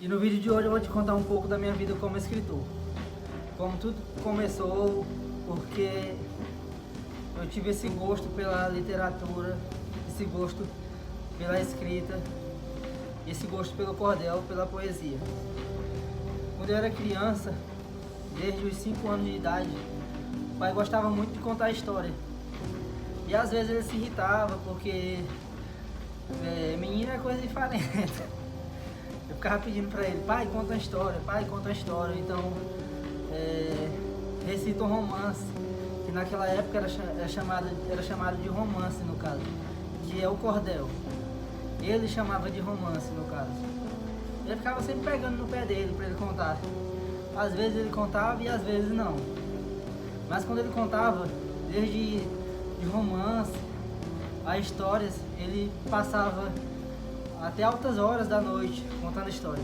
E no vídeo de hoje eu vou te contar um pouco da minha vida como escritor. Como tudo começou, porque eu tive esse gosto pela literatura, esse gosto pela escrita, esse gosto pelo cordel, pela poesia. Quando eu era criança, desde os 5 anos de idade, o pai gostava muito de contar história. E às vezes ele se irritava porque menino é coisa diferente. Eu ficava pedindo para ele, pai, conta uma história, pai, conta uma história. Então, recita um romance, que naquela época era chamado de romance, no caso, que é o cordel. Ele chamava de romance, no caso. Ele ficava sempre pegando no pé dele para ele contar. Às vezes ele contava e às vezes não. Mas quando ele contava, desde de romance a histórias, ele passava até altas horas da noite contando história.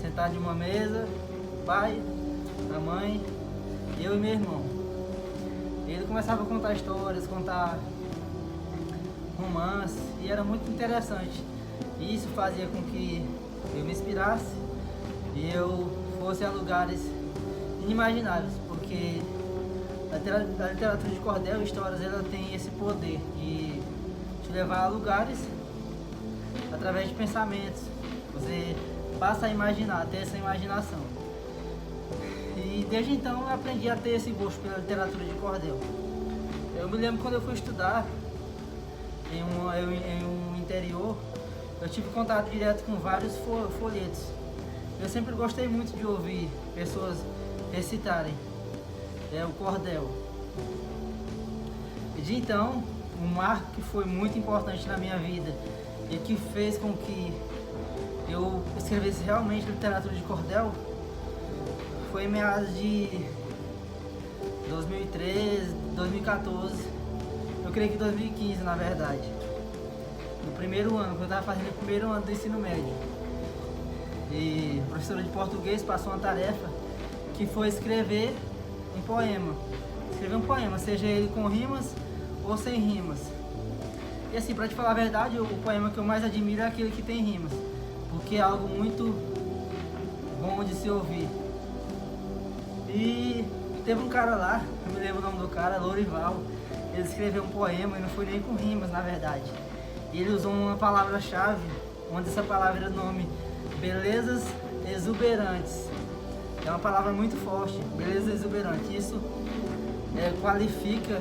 Sentado em uma mesa, pai, a mãe, eu e meu irmão. Ele começava a contar histórias, contar romance, e era muito interessante. E isso fazia com que eu me inspirasse e eu fosse a lugares inimagináveis, porque a literatura de cordel e histórias, ela tem esse poder de te levar a lugares através de pensamentos. Você passa a imaginar, a ter essa imaginação. E desde então eu aprendi a ter esse gosto pela literatura de cordel. Eu me lembro quando eu fui estudar em um interior, eu tive contato direto com vários folhetos. Eu sempre gostei muito de ouvir pessoas recitarem o cordel. E de então, um marco que foi muito importante na minha vida e que fez com que eu escrevesse realmente literatura de cordel foi em meados de 2013, 2014, eu creio que 2015 na verdade. No primeiro ano, quando eu estava fazendo o primeiro ano do ensino médio. E a professora de português passou uma tarefa que foi escrever um poema. Escrever um poema, seja ele com rimas ou sem rimas. E assim, pra te falar a verdade, o poema que eu mais admiro é aquele que tem rimas, porque é algo muito bom de se ouvir. E teve um cara lá, eu me lembro o nome do cara, Lourival. Ele escreveu um poema e não foi nem com rimas, na verdade. E ele usou uma palavra-chave, onde essa palavra era o nome belezas exuberantes. É uma palavra muito forte, beleza exuberante. Isso qualifica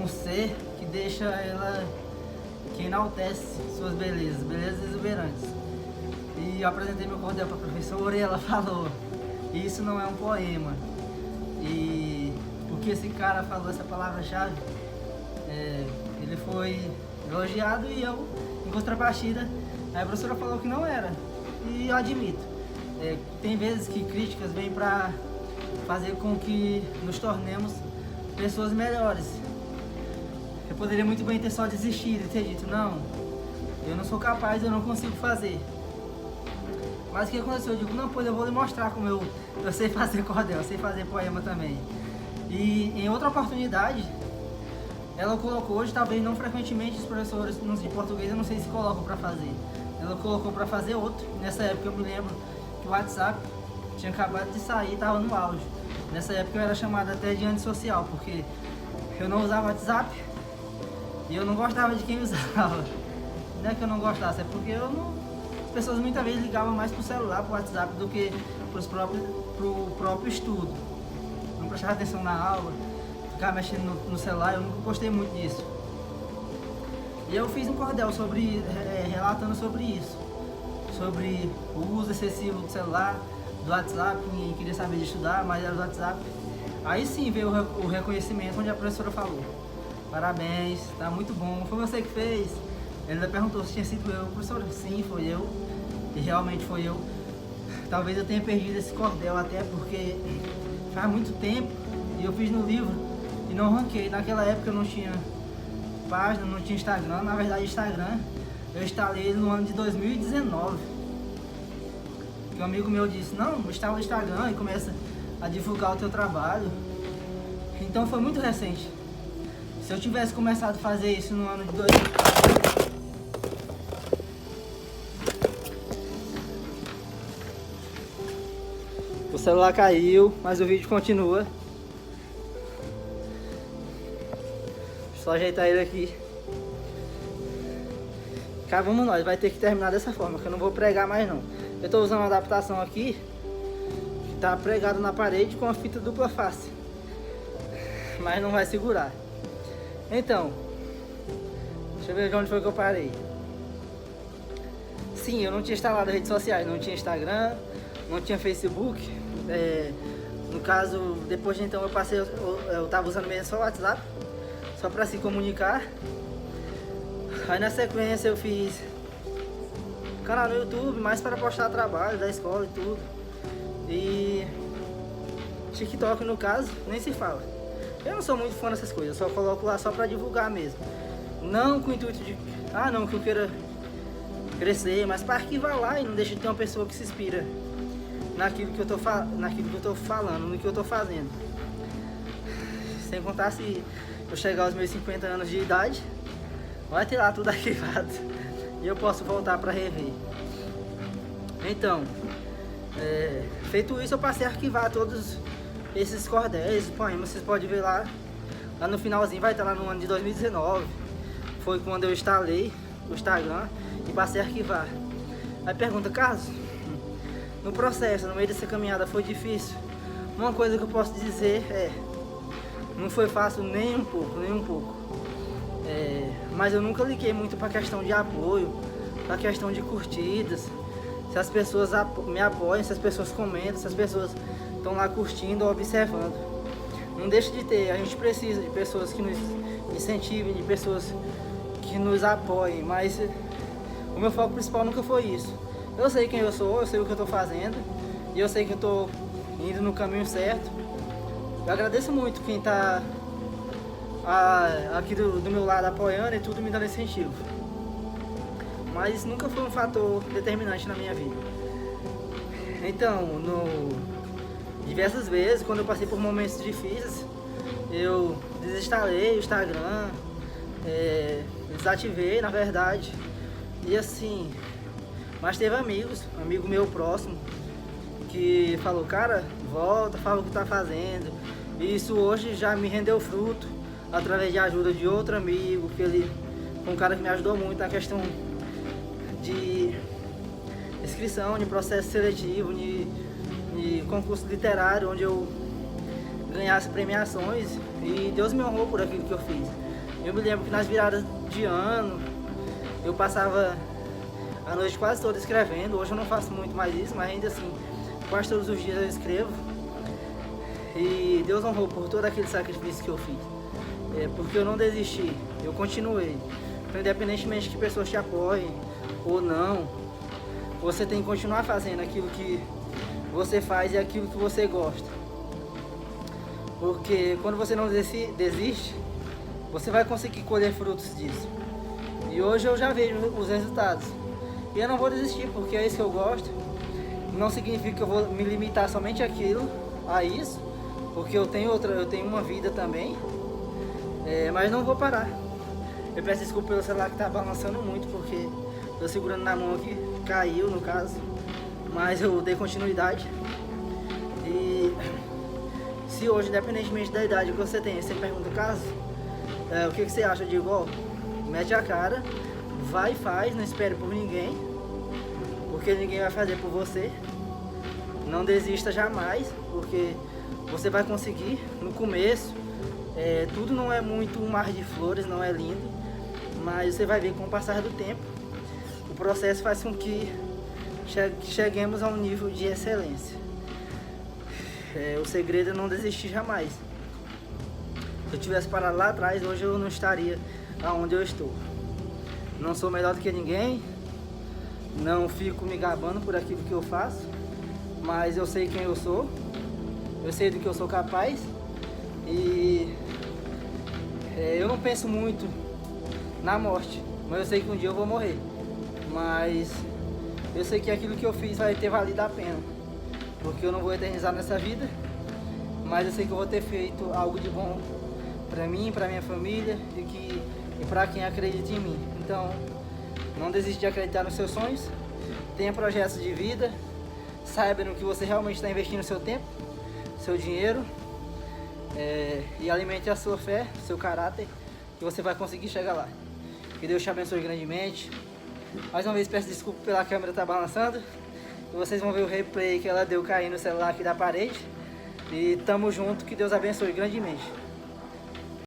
um ser que deixa ela, que enaltece suas belezas exuberantes. E eu apresentei meu cordel para a professora e ela falou, isso não é um poema. E porque esse cara falou essa palavra-chave, ele foi elogiado e eu, em contrapartida, a professora falou que não era. E eu admito, tem vezes que críticas vêm para fazer com que nos tornemos pessoas melhores. Eu poderia muito bem ter só desistido e ter dito, não, eu não sou capaz, eu não consigo fazer. Mas o que aconteceu? Eu digo, não, pois eu vou lhe mostrar como eu sei fazer cordel, eu sei fazer poema também. E em outra oportunidade, ela colocou, hoje talvez não frequentemente os professores de português, eu não sei se colocam para fazer. Ela colocou para fazer outro. Nessa época eu me lembro que o WhatsApp tinha acabado de sair, estava no auge. Nessa época eu era chamado até de antissocial, porque eu não usava WhatsApp e eu não gostava de quem usava. Não é que eu não gostasse, é porque as pessoas muitas vezes ligavam mais pro celular, pro WhatsApp, do que pro próprio estudo. Não prestava atenção na aula, ficava mexendo no celular, eu nunca gostei muito disso. E eu fiz um cordel relatando sobre isso, sobre o uso excessivo do celular, do WhatsApp. Ninguém queria saber de estudar, mas era do WhatsApp. Aí sim veio o reconhecimento, onde a professora falou, parabéns, tá muito bom, foi você que fez? Ele ainda perguntou se tinha sido eu. Professora, sim, foi eu, e realmente foi eu. Talvez eu tenha perdido esse cordel até porque faz muito tempo e eu fiz no livro e não ranquei. Naquela época eu não tinha página, não tinha Instagram. Na verdade, Instagram eu instalei ele no ano de 2019. E um amigo meu disse, não, instala o Instagram e começa a divulgar o teu trabalho. Então foi muito recente. Se eu tivesse começado a fazer isso no ano de O celular caiu, mas o vídeo continua. Só ajeitar ele aqui. Cá vamos nós, vai ter que terminar dessa forma, que eu não vou pregar mais não. Eu tô usando uma adaptação aqui, que tá pregado na parede com a fita dupla face. Mas não vai segurar. Então, deixa eu ver de onde foi que eu parei. Sim, eu não tinha instalado redes sociais, não tinha Instagram, não tinha Facebook. No caso, depois de então eu tava usando mesmo só o WhatsApp, só para se comunicar. Aí na sequência eu fiz canal no YouTube, mais para postar trabalho da escola e tudo. E TikTok, no caso, nem se fala. Eu não sou muito fã dessas coisas, eu só coloco lá só para divulgar mesmo. Não com o intuito de, não, que eu queira crescer, mas para arquivar lá e não deixa de ter uma pessoa que se inspira naquilo que eu tô falando, no que eu tô fazendo. Sem contar, se eu chegar aos meus 50 anos de idade, vai ter lá tudo arquivado e eu posso voltar para rever. Então, feito isso, eu passei a arquivar todos esses cordéis, poemas. Vocês podem ver lá no finalzinho, vai estar lá no ano de 2019. Foi quando eu instalei o Instagram e passei a arquivar. Aí pergunta, Carlos, no processo, no meio dessa caminhada, foi difícil? Uma coisa que eu posso dizer não foi fácil nem um pouco, mas eu nunca liguei muito para a questão de apoio, para a questão de curtidas, se as pessoas me apoiam, se as pessoas comentam, se as pessoas estão lá curtindo ou observando. Não deixa de ter, a gente precisa de pessoas que nos incentivem, de pessoas que nos apoiem, mas o meu foco principal nunca foi isso. Eu sei quem eu sou, eu sei o que eu estou fazendo e eu sei que eu estou indo no caminho certo. Eu agradeço muito quem está aqui do meu lado apoiando e tudo, me dando incentivo. Mas isso nunca foi um fator determinante na minha vida. Então, diversas vezes, quando eu passei por momentos difíceis, eu desinstalei o Instagram, desativei, na verdade. E assim, mas teve amigo meu próximo, que falou, cara, volta, fala o que tá fazendo. E isso hoje já me rendeu fruto, através de ajuda de outro amigo, que ele foi um cara que me ajudou muito na questão de inscrição, de processo seletivo, de concurso literário, onde eu ganhasse premiações, e Deus me honrou por aquilo que eu fiz. Eu me lembro que nas viradas de ano, eu passava a noite quase toda escrevendo. Hoje eu não faço muito mais isso, mas ainda assim, quase todos os dias eu escrevo. E Deus honrou por todo aquele sacrifício que eu fiz. Porque eu não desisti, eu continuei. Então, independentemente de que pessoas te apoiem ou não, você tem que continuar fazendo aquilo que você faz e aquilo que você gosta. Porque quando você não desiste, você vai conseguir colher frutos disso. E hoje eu já vejo os resultados. E eu não vou desistir, porque é isso que eu gosto. Não significa que eu vou me limitar somente a isso, porque eu tenho uma vida também. Mas não vou parar. Eu peço desculpa pelo celular que tá balançando muito, porque tô segurando na mão aqui, caiu no caso. Mas eu dei continuidade. E se hoje, independentemente da idade que você tem, você pergunta, Carlos, o que você acha? Eu digo, mete a cara, vai e faz, não espere por ninguém, porque ninguém vai fazer por você. Não desista jamais, porque você vai conseguir. No começo, tudo não é muito um mar de flores, não é lindo, mas você vai ver que com o passar do tempo, o processo faz com que cheguemos a um nível de excelência. O segredo é não desistir jamais. Se eu tivesse parado lá atrás, hoje eu não estaria aonde eu estou. Não sou melhor do que ninguém, não fico me gabando por aquilo que eu faço, mas eu sei quem eu sou, eu sei do que eu sou capaz, e eu não penso muito na morte, mas eu sei que um dia eu vou morrer. Mas eu sei que aquilo que eu fiz vai ter valido a pena, porque eu não vou eternizar nessa vida, mas eu sei que eu vou ter feito algo de bom para mim, para minha família e para quem acredita em mim. Então, não desiste de acreditar nos seus sonhos, tenha projetos de vida, saiba no que você realmente está investindo seu tempo, seu dinheiro, e alimente a sua fé, seu caráter, que você vai conseguir chegar lá. Que Deus te abençoe grandemente. Mais uma vez peço desculpa pela câmera estar balançando. E vocês vão ver o replay que ela deu cair no celular aqui da parede. E tamo junto, que Deus abençoe grandemente.